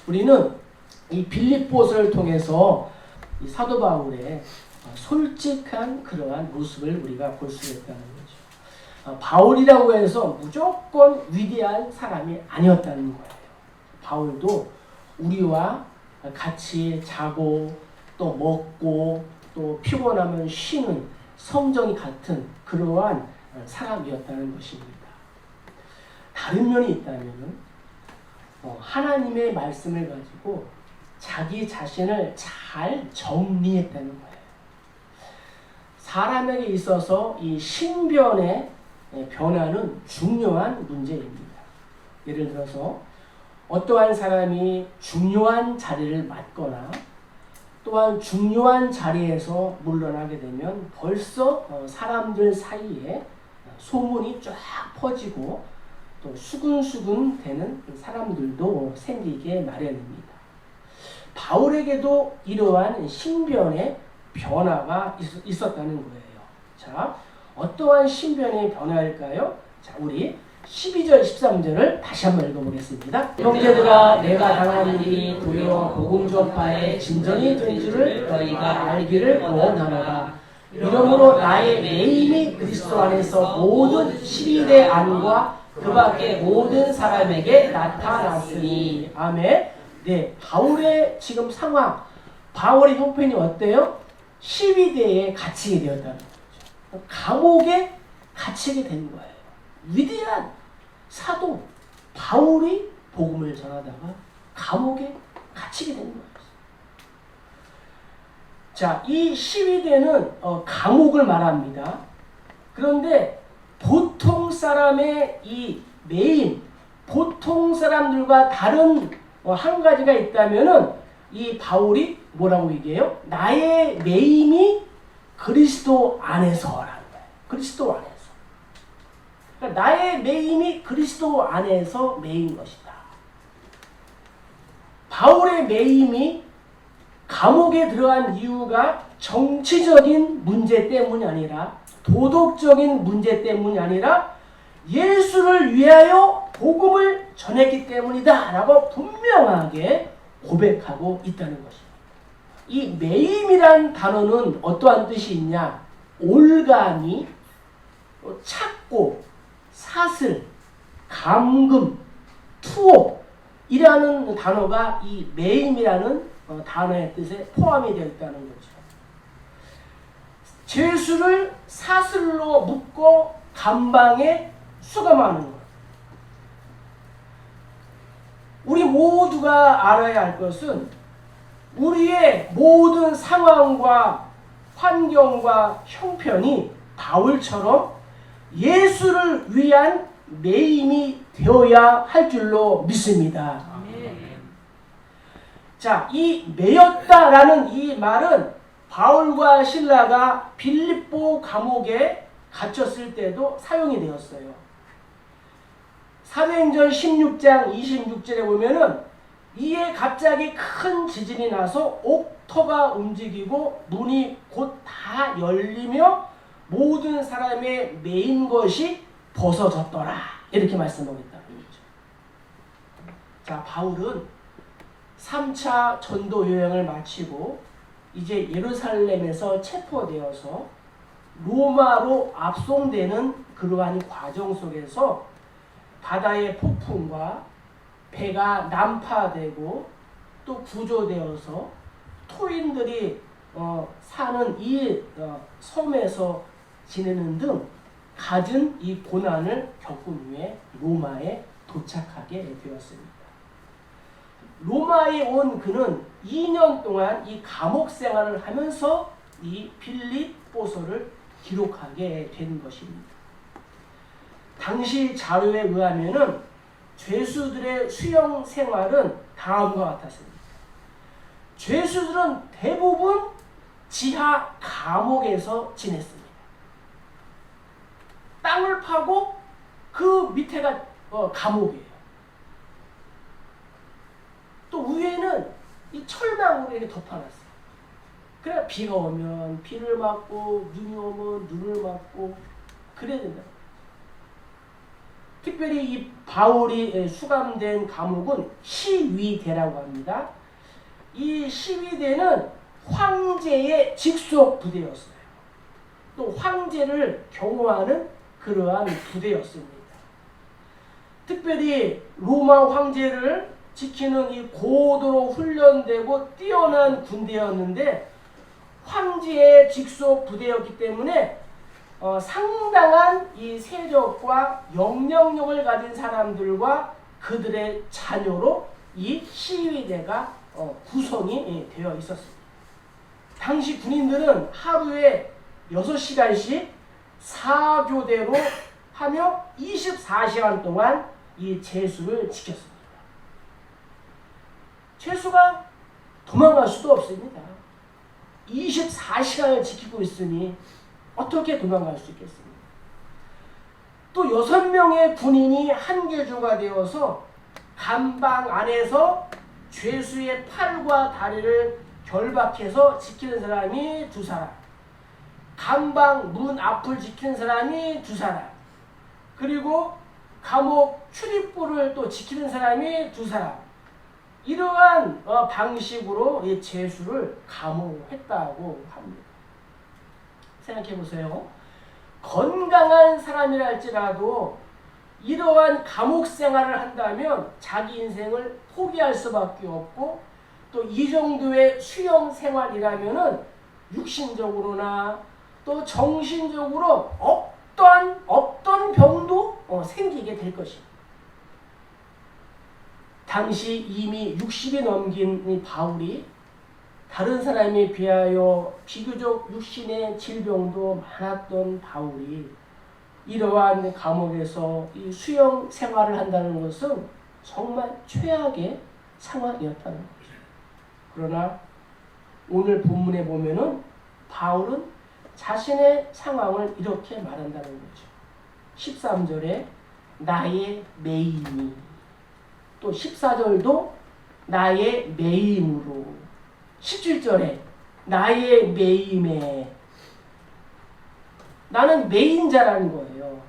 우리는 이 빌립보서를 통해서 이 사도 바울의 솔직한 그러한 모습을 우리가 볼 수 있다는 거죠. 바울이라고 해서 무조건 위대한 사람이 아니었다는 거예요. 바울도 우리와 같이 자고 또 먹고 또 피곤하면 쉬는 성정이 같은 그러한 사람이었다는 것입니다. 다른 면이 있다면 하나님의 말씀을 가지고 자기 자신을 잘 정리했다는 거예요. 사람에게 있어서 이 신변의 변화는 중요한 문제입니다. 예를 들어서 어떠한 사람이 중요한 자리를 맡거나 또한 중요한 자리에서 물러나게 되면 벌써 사람들 사이에 소문이 쫙 퍼지고 또 수근수근 되는 사람들도 생기게 마련입니다. 바울에게도 이러한 신변의 변화가 있었다는 거예요. 자, 어떠한 신변의 변화일까요? 자, 우리 12절, 13절을 다시 한번 읽어보겠습니다. 형제들아, 내가 당한 일이 도리어 복음 전파의 진전이 된 줄을 너희가 알기를 원하노라. 이러므로 나의 매임이 그리스도 안에서 모든 12대 안과 그 밖에 모든 사람에게 나타났으니. 아멘. 네, 바울의 지금 상황, 바울의 형편이 어때요? 12대에 갇히게 되었다는 거죠. 감옥에 갇히게 된 거예요. 위대한 사도 바울이 복음을 전하다가 감옥에 갇히게 된 거예요. 자, 이 12대는 감옥을 말합니다. 그런데 보통 사람의 이 매임, 보통 사람들과 다른 한 가지가 있다면은 이 바울이 뭐라고 얘기해요? 나의 매임이 그리스도 안에서라는 거예요. 그리스도 안에서. 그러니까 나의 매임이 그리스도 안에서 매인 것이다. 바울의 매임이 감옥에 들어간 이유가 정치적인 문제 때문이 아니라 도덕적인 문제 때문이 아니라 예수를 위하여 복음을 전했기 때문이다 라고 분명하게 고백하고 있다는 것입니다. 이 매임이란 단어는 어떠한 뜻이 있냐? 올가미, 찾고, 사슬, 감금, 투옥이라는 단어가 이 매임이라는 단어의 뜻에 포함이 되어 있다는 거죠. 죄수를 사슬로 묶고 감방에 수감하는 것. 우리 모두가 알아야 할 것은 우리의 모든 상황과 환경과 형편이 바울처럼 예수를 위한 매임이 되어야 할 줄로 믿습니다. 자, 이 매였다라는 이 말은 바울과 실라가 빌립보 감옥에 갇혔을 때도 사용이 되었어요. 사도행전 16장 26절에 보면은 이에 갑자기 큰 지진이 나서 옥토가 움직이고 문이 곧 다 열리며 모든 사람의 매인 것이 벗어졌더라. 이렇게 말씀하고 있다는 거죠. 자, 바울은 3차 전도 여행을 마치고 이제 예루살렘에서 체포되어서 로마로 압송되는 그러한 과정 속에서 바다의 폭풍과 배가 난파되고 또 구조되어서 토인들이 사는 이 섬에서 지내는 등 갖은 이 고난을 겪은 후에 로마에 도착하게 되었습니다. 로마에 온 그는 2년 동안 이 감옥 생활을 하면서 이 빌립보서를 기록하게 된 것입니다. 당시 자료에 의하면은 죄수들의 수용 생활은 다음과 같았습니다. 죄수들은 대부분 지하 감옥에서 지냈습니다. 땅을 파고 그 밑에가 감옥이에요. 또 위에는 이 철망으로 이렇게 덮어놨어요. 그래 비가 오면 비를 맞고 눈이 오면 눈을 맞고 그래야 된다. 특별히 이 바울이 수감된 감옥은 시위대라고 합니다. 이 시위대는 황제의 직속 부대였어요. 또 황제를 경호하는 그러한 부대였습니다. 특별히 로마 황제를 지키는 이 고도로 훈련되고 뛰어난 군대였는데 황제의 직속 부대였기 때문에 상당한 이 세력과 영향력을 가진 사람들과 그들의 자녀로 이 시위대가 구성이 되어 있었습니다. 당시 군인들은 하루에 6시간씩 4교대로 하며 24시간 동안 이 제수를 지켰습니다. 죄수가 도망갈 수도 없습니다. 24시간을 지키고 있으니 어떻게 도망갈 수 있겠습니까? 또 6명의 군인이 한 교조가 되어서 감방 안에서 죄수의 팔과 다리를 결박해서 지키는 사람이 2사람, 감방 문 앞을 지키는 사람이 2사람, 그리고 감옥 출입구를 또 지키는 사람이 2사람, 이러한 방식으로 이 죄수를 감호했다고 합니다. 생각해 보세요. 건강한 사람이랄지라도 이러한 감옥 생활을 한다면 자기 인생을 포기할 수밖에 없고, 또 이 정도의 수용 생활이라면은 육신적으로나 또 정신적으로 없던 병도 생기게 될 것입니다. 당시 이미 60이 넘긴 이 바울이 다른 사람에 비하여 비교적 육신의 질병도 많았던 바울이 이러한 감옥에서 이 수용 생활을 한다는 것은 정말 최악의 상황이었다는 거죠. 그러나 오늘 본문에 보면은 바울은 자신의 상황을 이렇게 말한다는 거죠. 13절에 나의 매임이, 또 14절도 나의 매임으로, 17절에 나의 매임에, 나는 매인 자라는 거예요.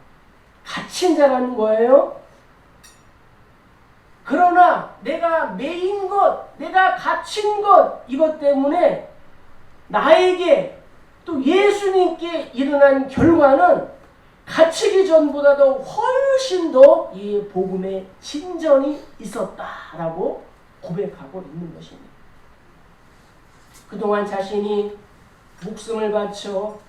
갇힌 자라는 거예요. 그러나 내가 매인 것, 내가 갇힌 것, 이것 때문에 나에게 또 예수님께 일어난 결과는 갇히기 전보다도 훨씬 더 이 복음의 진전이 있었다라고 고백하고 있는 것입니다. 그동안 자신이 목숨을 바쳐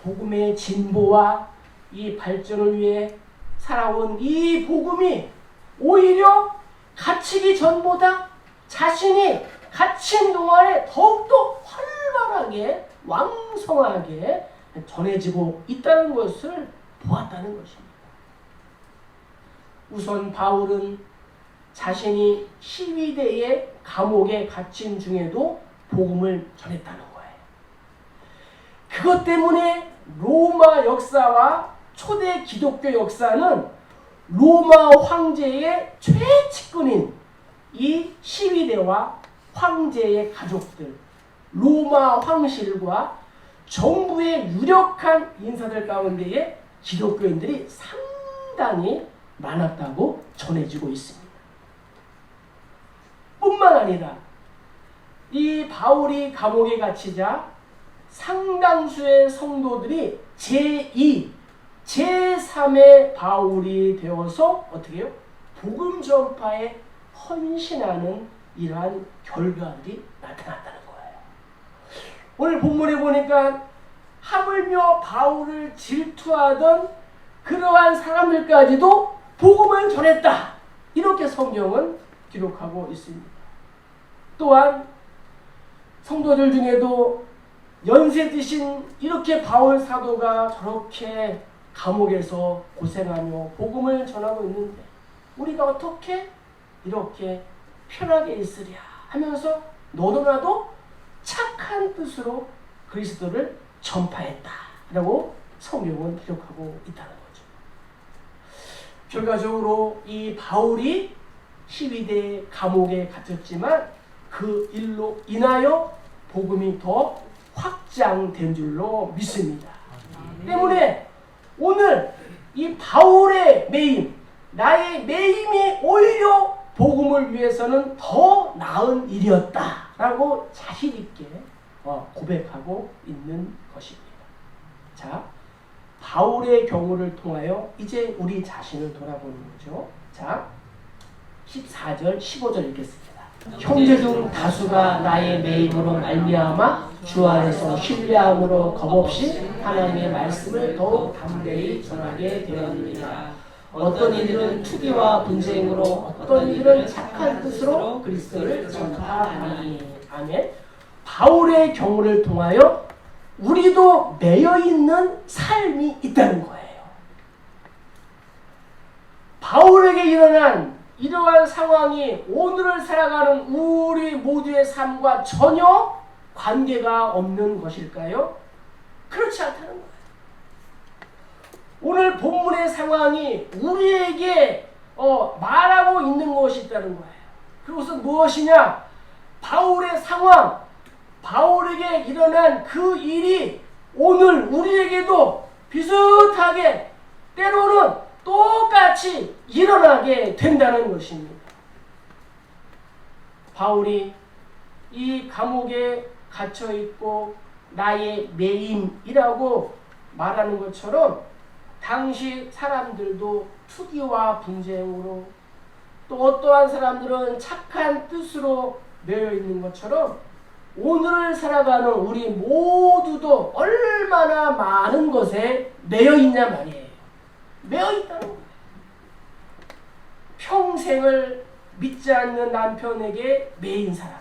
복음의 진보와 이 발전을 위해 살아온 이 복음이 오히려 갇히기 전보다 자신이 갇힌 동안에 더욱더 활발하게 왕성하게 전해지고 있다는 것을 보았다는 것입니다. 우선 바울은 자신이 시위대의 감옥에 갇힌 중에도 복음을 전했다는 거예요. 그것 때문에 로마 역사와 초대 기독교 역사는 로마 황제의 최측근인 이 시위대와 황제의 가족들, 로마 황실과 정부의 유력한 인사들 가운데에 기독교인들이 상당히 많았다고 전해지고 있습니다. 뿐만 아니라 이 바울이 감옥에 갇히자 상당수의 성도들이 제2, 제3의 바울이 되어서 어떻게 해요? 복음 전파에 헌신하는 이러한 결과들이 나타났다는 거예요. 오늘 본문에 보니까 하물며 바울을 질투하던 그러한 사람들까지도 복음을 전했다, 이렇게 성경은 기록하고 있습니다. 또한 성도들 중에도 연세 드신 이렇게 바울 사도가 저렇게 감옥에서 고생하며 복음을 전하고 있는데 우리가 어떻게 이렇게 편하게 있으랴 하면서 너도 나도 착한 뜻으로 그리스도를 전파했다라고 성경은 기록하고 있다는 거죠. 결과적으로 이 바울이 시위대 감옥에 갇혔지만 그 일로 인하여 복음이 더 확장된 줄로 믿습니다. 때문에 오늘 이 바울의 매임, 나의 매임이 오히려 복음을 위해서는 더 나은 일이었다라고 자신 있게 고백하고 있는 것입니다. 자, 바울의 경우를 통하여 이제 우리 자신을 돌아보는 거죠. 자, 14절, 15절 읽겠습니다. 형제 중 다수가 나의 매임으로 말미암아 주 안에서 신뢰함으로 겁없이 하나님의 말씀을 더욱 담대히 전하게 되었느니라. 어떤 이들은 투기와 분쟁으로, 어떤 이들은 착한 뜻으로 그리스도를 전파하니. 아멘. 바울의 경우를 통하여 우리도 매여 있는 삶이 있다는 거예요. 바울에게 일어난 이러한 상황이 오늘을 살아가는 우리 모두의 삶과 전혀 관계가 없는 것일까요? 그렇지 않다는 거예요. 오늘 본문의 상황이 우리에게 말하고 있는 것이 있다는 거예요. 그것은 무엇이냐? 바울의 상황, 바울에게 일어난 그 일이 오늘 우리에게도 비슷하게 때로는 똑같이 일어나게 된다는 것입니다. 바울이 이 감옥에 갇혀있고 나의 매임이라고 말하는 것처럼 당시 사람들도 투기와 분쟁으로 또 어떠한 사람들은 착한 뜻으로 매여 있는 것처럼 오늘을 살아가는 우리 모두도 얼마나 많은 것에 매여 있냐 말이에요. 매여 있다는 거예요. 평생을 믿지 않는 남편에게 매인 사람,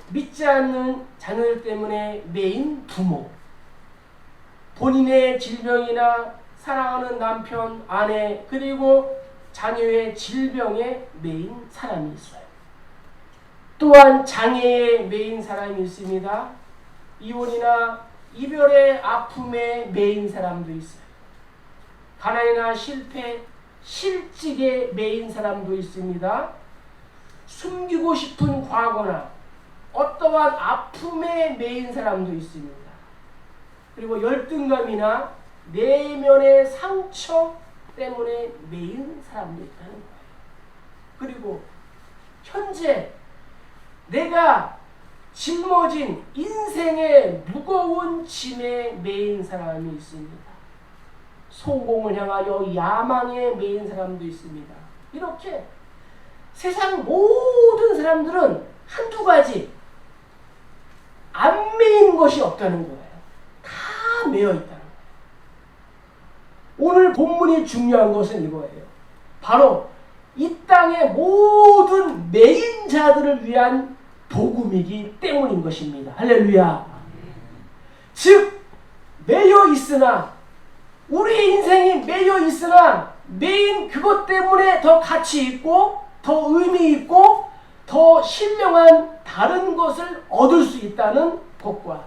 믿지 않는 자녀들 때문에 매인 부모, 본인의 질병이나 사랑하는 남편, 아내, 그리고 자녀의 질병에 매인 사람이 있어요. 또한 장애에 매인 사람이 있습니다. 이혼이나 이별의 아픔에 매인 사람도 있어요. 가난이나 실패, 실직에 매인 사람도 있습니다. 숨기고 싶은 과거나 어떠한 아픔에 매인 사람도 있습니다. 그리고 열등감이나 내면의 상처 때문에 매인 사람도 있다는 거예요. 그리고 현재 내가 짊어진 인생의 무거운 짐에 매인 사람이 있습니다. 성공을 향하여 야망에 매인 사람도 있습니다. 이렇게 세상 모든 사람들은 한두 가지 안 매인 것이 없다는 거예요. 다 매여 있다는 거예요. 오늘 본문이 중요한 것은 이거예요. 바로 이 땅의 모든 매인 자들을 위한 복음이기 때문인 것입니다. 할렐루야. 즉 매여 있으나 우리의 인생이 매여 있으나 매인 그것 때문에 더 가치 있고 더 의미 있고 더 신령한 다른 것을 얻을 수 있다는 것과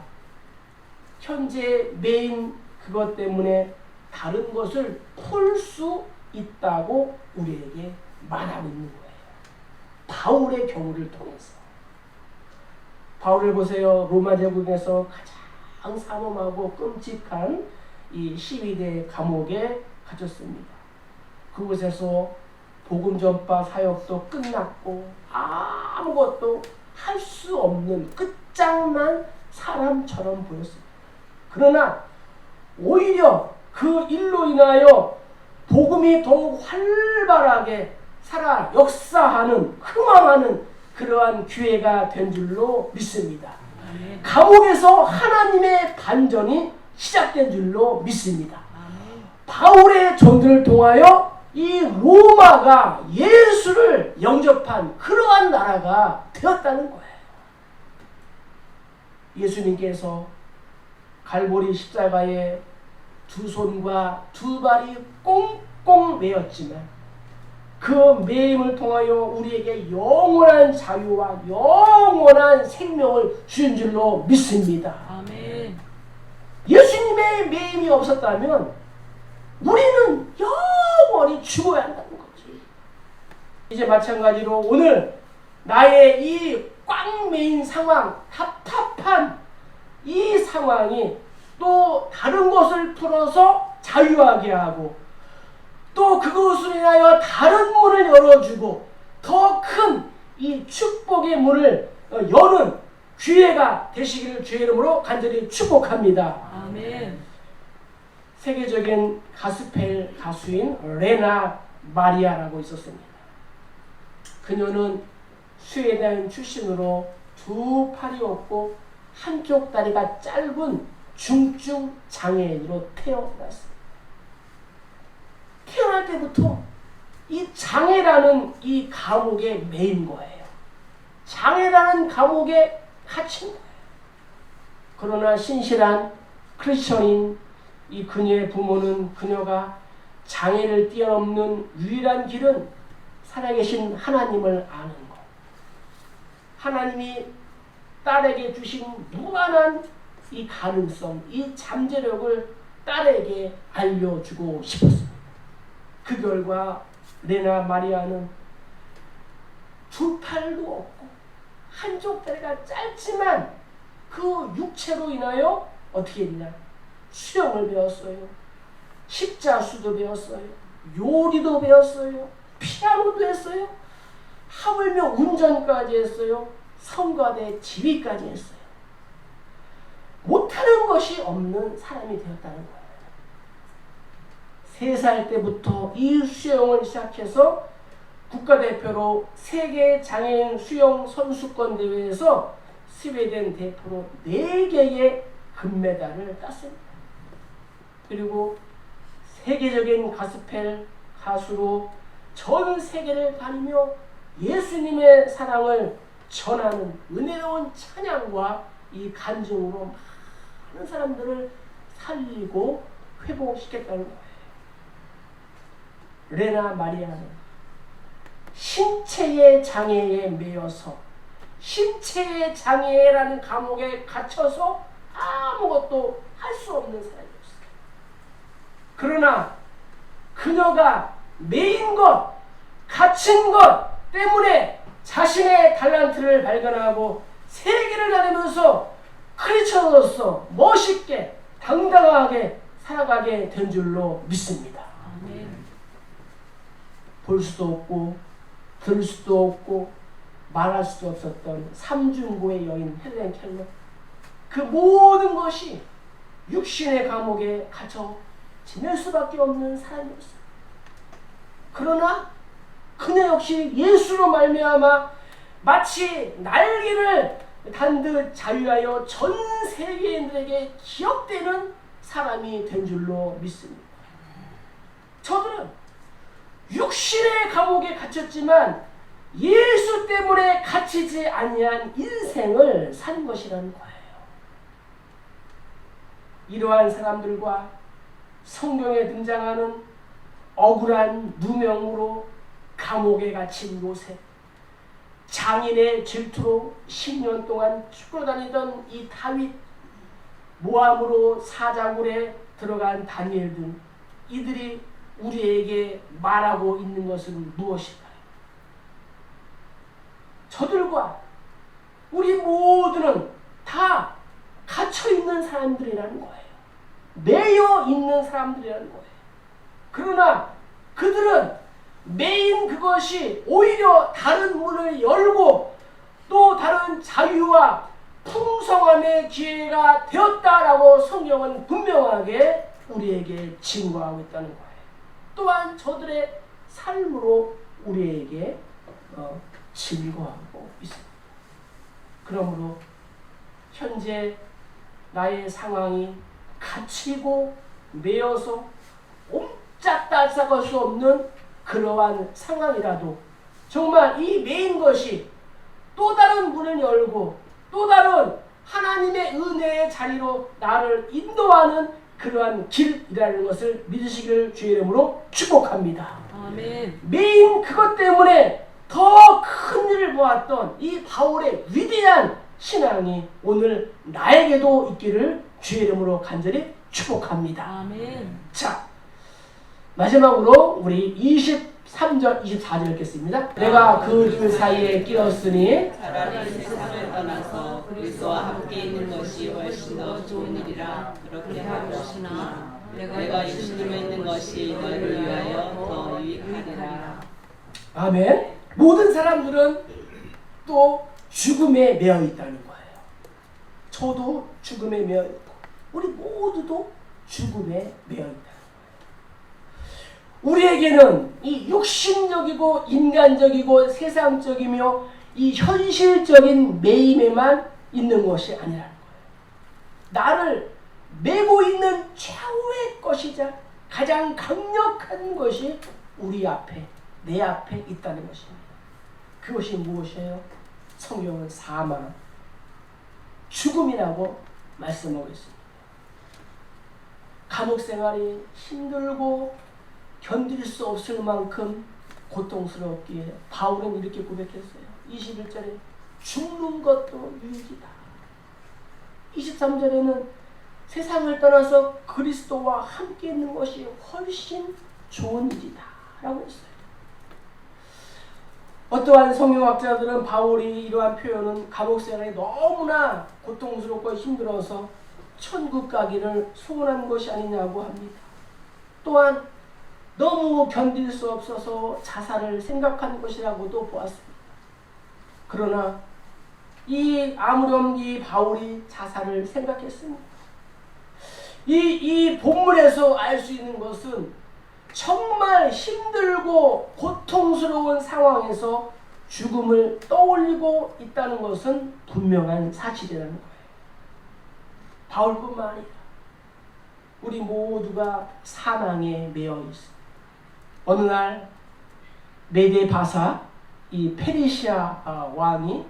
현재 매인 그것 때문에 다른 것을 풀 수 있다고 우리에게 말하고 있는 거예요. 바울의 경우를 통해서. 바울을 보세요. 로마 제국에서 가장 삼엄하고 끔찍한 이 시위대 감옥에 갇혔습니다. 그곳에서 복음 전파 사역도 끝났고 아무것도 할 수 없는 끝장난 사람처럼 보였습니다. 그러나 오히려 그 일로 인하여 복음이 더욱 활발하게 살아 역사하는 흥망하는 그러한 기회가 된 줄로 믿습니다. 감옥에서 하나님의 반전이 시작된 줄로 믿습니다. 바울의 전도를 통하여 이 로마가 예수를 영접한 그러한 나라가 되었다는 거예요. 예수님께서 갈보리 십자가에 두 손과 두 발이 꽁꽁 매였지만 그 매임을 통하여 우리에게 영원한 자유와 영원한 생명을 주신 줄로 믿습니다. 아멘. 예수님의 매임이 없었다면 우리는 영원히 죽어야 한다는 거지. 이제 마찬가지로 오늘 나의 이 꽉 매인 상황, 답답한 이 상황이 또 다른 것을 풀어서 자유하게 하고 또 그것으로 인하여 다른 문을 열어주고 더 큰 이 축복의 문을 여는 기회가 되시기를 주의 이름으로 간절히 축복합니다. 아멘. 세계적인 가스펠 가수인 레나 마리아라고 있었습니다. 그녀는 스웨덴 출신으로 두 팔이 없고 한쪽 다리가 짧은 중증 장애인으로 태어났습니다. 태어날 때부터 이 장애라는 이 감옥에 매인 거예요. 장애라는 감옥에 갇힌 거예요. 그러나 신실한 크리스천인 이 그녀의 부모는 그녀가 장애를 뛰어넘는 유일한 길은 살아계신 하나님을 아는 것. 하나님이 딸에게 주신 무한한 이 가능성, 이 잠재력을 딸에게 알려주고 싶었습니다. 그 결과 레나 마리아는 두 팔도 없고 한쪽 다리가 짧지만 그 육체로 인하여 어떻게 했냐? 수영을 배웠어요. 십자수도 배웠어요. 요리도 배웠어요. 피아노도 했어요. 하물며 운전까지 했어요. 성가대 지휘까지 했어요. 못하는 것이 없는 사람이 되었다는 거예요. 3살 때부터 이 수영을 시작해서 국가대표로 세계 장애인 수영 선수권 대회에서 스웨덴 대표로 4개의 금메달을 땄습니다. 그리고 세계적인 가스펠 가수로 전 세계를 다니며 예수님의 사랑을 전하는 은혜로운 찬양과 이 간증으로 많은 사람들을 살리고 회복시켰다는 거예요. 레나 마리아는 신체의 장애에 매여서 신체의 장애라는 감옥에 갇혀서 아무것도 할 수 없는 사람이었어요. 그러나 그녀가 매인 것, 갇힌 것 때문에 자신의 달란트를 발견하고 세계를 다니면서 크리스천으로서 멋있게 당당하게 살아가게 된 줄로 믿습니다. 아멘. 볼 수도 없고 들을 수도 없고 말할 수도 없었던 삼중고의 여인 헬렌 켈러, 그 모든 것이 육신의 감옥에 갇혀 지낼 수밖에 없는 사람이었어요. 그러나 그녀 역시 예수로 말미암아 마치 날개를 단 듯 자유하여 전 세계인들에게 기억되는 사람이 된 줄로 믿습니다. 저들은 육신의 감옥에 갇혔지만 예수 때문에 갇히지 아니한 인생을 산 것이라는 거예요. 이러한 사람들과 성경에 등장하는 억울한 누명으로 감옥에 갇힌 요셉, 장인의 질투로 10년 동안 쫓겨다니던 이 다윗, 모함으로 사자굴에 들어간 다니엘 등 이들이 우리에게 말하고 있는 것은 무엇일까요? 저들과 우리 모두는 다 갇혀있는 사람들이라는 거예요. 매여 있는 사람들이라는 거예요. 그러나 그들은 매인 그것이 오히려 다른 문을 열고 또 다른 자유와 풍성함의 기회가 되었다라고 성경은 분명하게 우리에게 증거하고 있다는 거예요. 또한 저들의 삶으로 우리에게 증거하고 있습니다. 그러므로 현재 나의 상황이 갇히고 매여서 옴짝달싹할 수 없는 그러한 상황이라도 정말 이 매인 것이 또 다른 문을 열고 또 다른 하나님의 은혜의 자리로 나를 인도하는 그러한 길이라는 것을 믿으시기를 주의 이름으로 축복합니다. 아멘. 매인 그것 때문에 더 큰 일을 보았던 이 바울의 위대한 신앙이 오늘 나에게도 있기를 주의 이름으로 간절히 축복합니다. 아멘. 자, 마지막으로 우리 23절, 24절 읽겠습니다. 내가 그 둘 사이에 끼었으니 차라리 세상을 떠나서 그리스도와 함께 있는 것이 훨씬 더 좋은 일이라 그렇게 하고 싶으나 내가 예수님에 있는 것이 너희를 위하여 더 유익하리라. 아멘. 모든 사람들은 또 죽음에 매여 있다는 거예요. 저도 죽음에 매여 있고 우리 모두도 죽음에 매여 있다는 거예요. 우리에게는 이 육신적이고 인간적이고 세상적이며 이 현실적인 매임에만 있는 것이 아니라는 거예요. 나를 메고 있는 최후의 것이자 가장 강력한 것이 우리 앞에, 내 앞에 있다는 것입니다. 그것이 무엇이에요? 성경은 사망, 죽음이라고 말씀하고 있습니다. 감옥 생활이 힘들고 견딜 수 없을 만큼 고통스럽기에 바울은 이렇게 고백했어요. 21절에 죽는 것도 유익이다. 23절에는 세상을 떠나서 그리스도와 함께 있는 것이 훨씬 좋은 일이다 라고 했어요. 어떠한 성경학자들은 바울이 이러한 표현은 감옥 생활이 너무나 고통스럽고 힘들어서 천국 가기를 소원한 것이 아니냐고 합니다. 또한 너무 견딜 수 없어서 자살을 생각한 것이라고도 보았습니다. 그러나 아무렴 이 바울이 자살을 생각했습니다. 이 본문에서 알 수 있는 것은 정말 힘들고 고통스러운 상황에서 죽음을 떠올리고 있다는 것은 분명한 사실이라는 거예요. 바울뿐만 아니라 우리 모두가 사망에 매여 있습니다. 어느 날 메데 바사 이 페르시아 왕이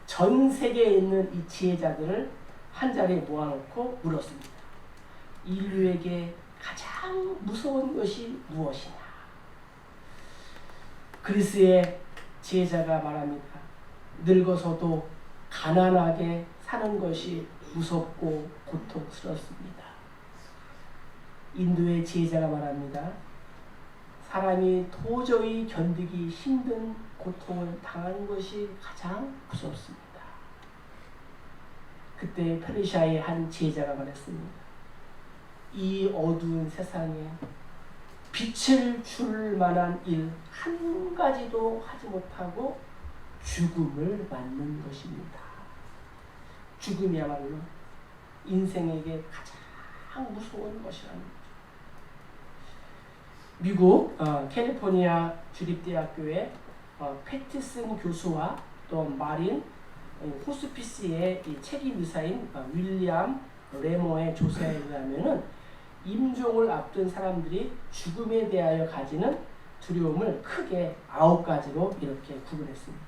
전 세계에 있는 이 지혜자들을 한 자리에 모아놓고 물었습니다. 인류에게 가장 무서운 것이 무엇이냐? 그리스의 지혜자가 말합니다. 늙어서도 가난하게 사는 것이 무섭고 고통스럽습니다. 인도의 지혜자가 말합니다. 사람이 도저히 견디기 힘든 고통을 당하는 것이 가장 무섭습니다. 그때 페르시아의 한 지혜자가 말했습니다. 이 어두운 세상에 빛을 줄 만한 일 한 가지도 하지 못하고 죽음을 맞는 것입니다. 죽음이야말로 인생에게 가장 무서운 것이라는 거죠. 미국 캘리포니아 주립대학교의 패티슨 교수와 또 마린 호스피스의 책임의사인 윌리엄 레모의 조사에 의하면은 임종을 앞둔 사람들이 죽음에 대하여 가지는 두려움을 크게 9가지로 이렇게 구분했습니다.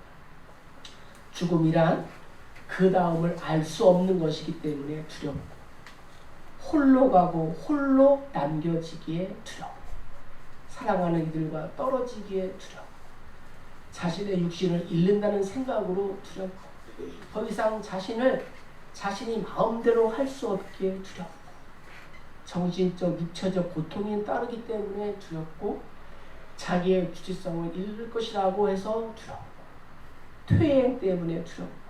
죽음이란 그 다음을 알 수 없는 것이기 때문에 두렵고, 홀로 가고 홀로 남겨지기에 두렵고, 사랑하는 이들과 떨어지기에 두렵고, 자신의 육신을 잃는다는 생각으로 두렵고, 더 이상 자신이 마음대로 할 수 없기에 두렵고, 정신적, 육체적 고통이 따르기 때문에 두렵고, 자기의 주체성을 잃을 것이라고 해서 두렵고, 퇴행 때문에 두렵고,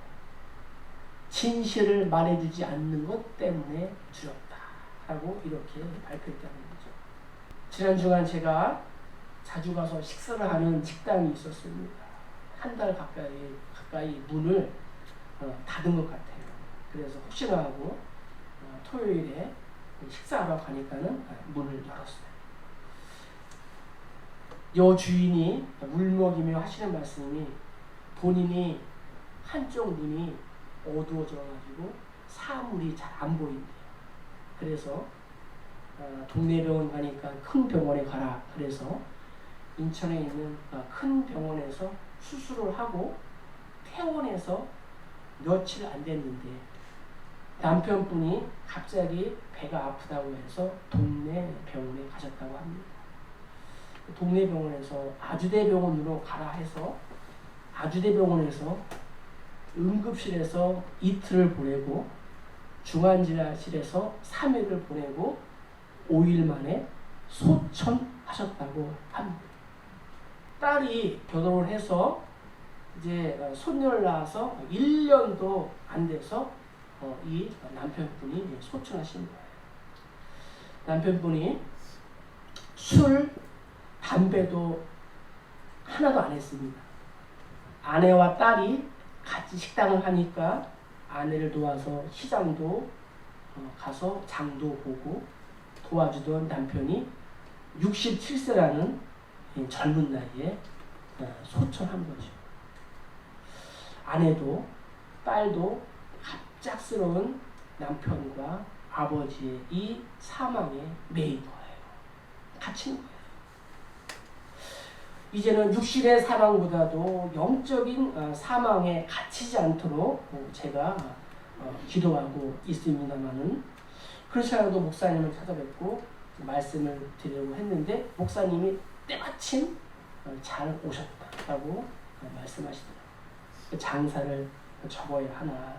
진실을 말해주지 않는 것 때문에 두렵다라고 이렇게 발표했다는 거죠. 지난 주간 제가 자주 가서 식사를 하는 식당이 있었습니다. 한 달 가까이 문을 닫은 것 같아요. 그래서 혹시나 하고 토요일에 식사하러 가니까는 문을 열었어요. 여 주인이 울먹이며 하시는 말씀이, 본인이 한쪽 눈이 어두워져가지고 사물이 잘 안 보인대요. 그래서 동네 병원 가니까 큰 병원에 가라. 그래서 인천에 있는 큰 병원에서 수술을 하고 퇴원해서 며칠 안 됐는데 남편분이 갑자기 배가 아프다고 해서 동네 병원에 가셨다고 합니다. 동네 병원에서 아주대병원으로 가라 해서 아주대병원에서 응급실에서 이틀을 보내고 중환자실에서 3일을 보내고 5일 만에 소천하셨다고 합니다. 딸이 결혼을 해서 이제 손녀를 낳아서 1년도 안 돼서 이 남편분이 소천하신 거예요. 남편분이 술, 담배도 하나도 안 했습니다. 아내와 딸이 같이 식당을 하니까 아내를 도와서 시장도 가서 장도 보고 도와주던 남편이 67세라는 젊은 나이에 소천한 거죠. 아내도 딸도 갑작스러운 남편과 아버지의 이 사망에 매인 거예요. 갇힌 거예요. 이제는 육신의 사망보다도 영적인 사망에 갇히지 않도록 제가 기도하고 있습니다만은, 그렇지 않아도 목사님을 찾아뵙고 말씀을 드리려고 했는데 목사님이 때마침 잘 오셨다라고 말씀하시더라고요. 장사를 접어야 하나,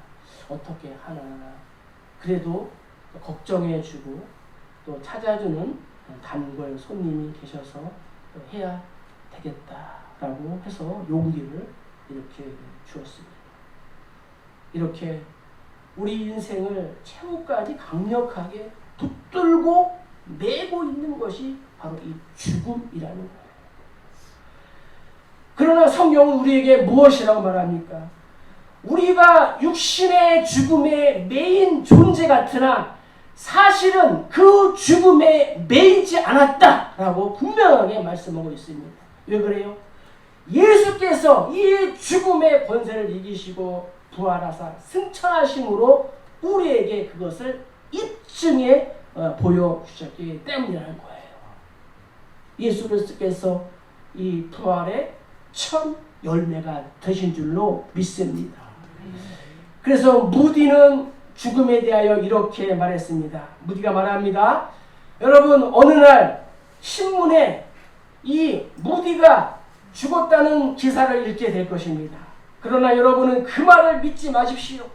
어떻게 하나, 그래도 걱정해주고 또 찾아주는 단골 손님이 계셔서 해야 되겠다라고 해서 용기를 이렇게 주었습니다. 이렇게 우리 인생을 최후까지 강력하게 붙들고 매고 있는 것이 바로 이 죽음이라는 거예요. 그러나 성경은 우리에게 무엇이라고 말합니까? 우리가 육신의 죽음에 매인 존재 같으나 사실은 그 죽음에 매이지 않았다라고 분명하게 말씀하고 있습니다. 왜 그래요? 예수께서 이 죽음의 권세를 이기시고 부활하사 승천하심으로 우리에게 그것을 입증해 보여주셨기 때문이라는 거예요. 예수 그리스도께서 이 부활의 첫 열매가 되신 줄로 믿습니다. 그래서 무디는 죽음에 대하여 이렇게 말했습니다. 무디가 말합니다. 여러분, 어느 날 신문에 이 무디가 죽었다는 기사를 읽게 될 것입니다. 그러나 여러분은 그 말을 믿지 마십시오.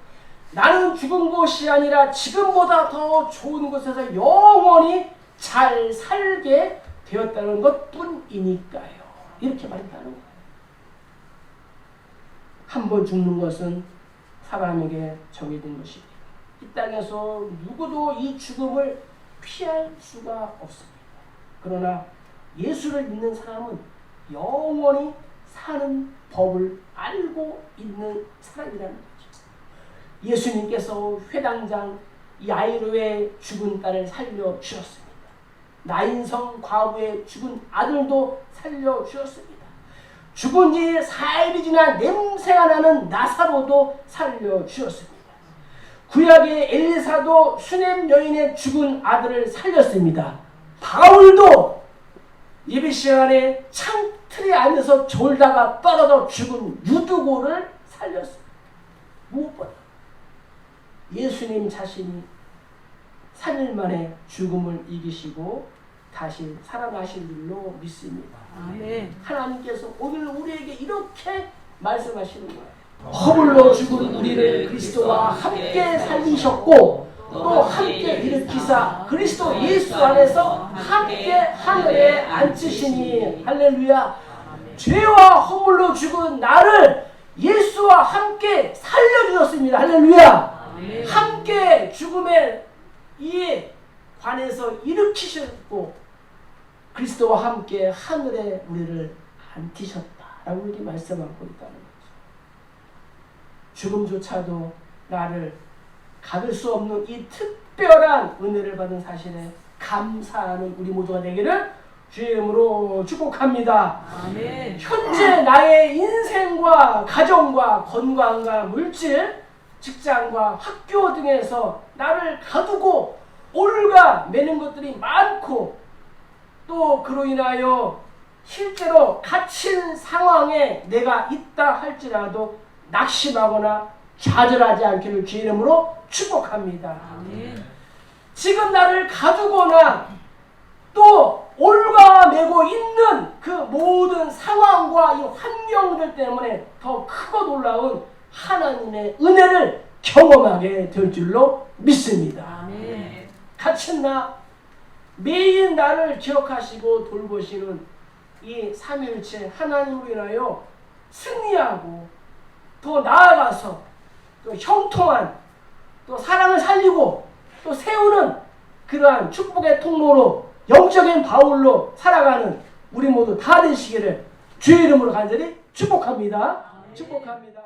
나는 죽은 것이 아니라 지금보다 더 좋은 곳에서 영원히 잘 살게 되었다는 것뿐이니까요. 이렇게 말한다는 거예요. 한 번 죽는 것은 사람에게 정해진 것입니다. 이 땅에서 누구도 이 죽음을 피할 수가 없습니다. 그러나 예수를 믿는 사람은 영원히 사는 법을 알고 있는 사람이라는 거죠. 예수님께서 회당장 야이로의 죽은 딸을 살려주셨습니다. 나인성 과부의 죽은 아들도 살려주셨습니다. 죽은 지 사흘이 지난 냄새가 나는 나사로도 살려주셨습니다. 구약의 엘리사도 수넴 여인의 죽은 아들을 살렸습니다. 바울도 예배 시간에 창틀에 앉아서 졸다가 떨어져 죽은 유두고를 살렸습니다. 무엇보다 예수님 자신이 3일 만에 죽음을 이기시고 다시 살아나신 줄로 믿습니다. 아멘. 하나님께서 오늘 우리에게 이렇게 말씀하시는 거예요. 허물로 죽은 우리를 그리스도와 함께 살리셨고 또 함께 일으키사 그리스도 예수 안에서 함께 하늘에 앉히시니. 할렐루야. 죄와 허물로 죽은 나를 예수와 함께 살려주셨습니다. 할렐루야. 함께 죽음의 이 관에서 일으키셨고 그리스도와 함께 하늘에 우리를 앉히셨다라고 이렇게 말씀하고 있다는 거죠. 죽음조차도 나를 가둘 수 없는 이 특별한 은혜를 받은 사실에 감사하는 우리 모두가 되기를 주의 이름으로 축복합니다. 아멘. 현재 나의 인생과 가정과 건강과 물질, 직장과 학교 등에서 나를 가두고 올가 매는 것들이 많고 또 그로 인하여 실제로 갇힌 상황에 내가 있다 할지라도 낙심하거나 좌절하지 않기를 주의 이름으로 축복합니다. 아멘. 지금 나를 가두거나 또 올가매고 있는 그 모든 상황과 이 환경들 때문에 더 크고 놀라운 하나님의 은혜를 경험하게 될 줄로 믿습니다. 아멘. 갇힌 나, 매일 나를 기억하시고 돌보시는 이 삼위일체 하나님으로 인하여 승리하고 더 나아가서 또 형통한 또 사랑을 살리고 또 세우는 그러한 축복의 통로로 영적인 바울로 살아가는 우리 모두 다 되시기를 주의 이름으로 간절히 축복합니다. 축복합니다.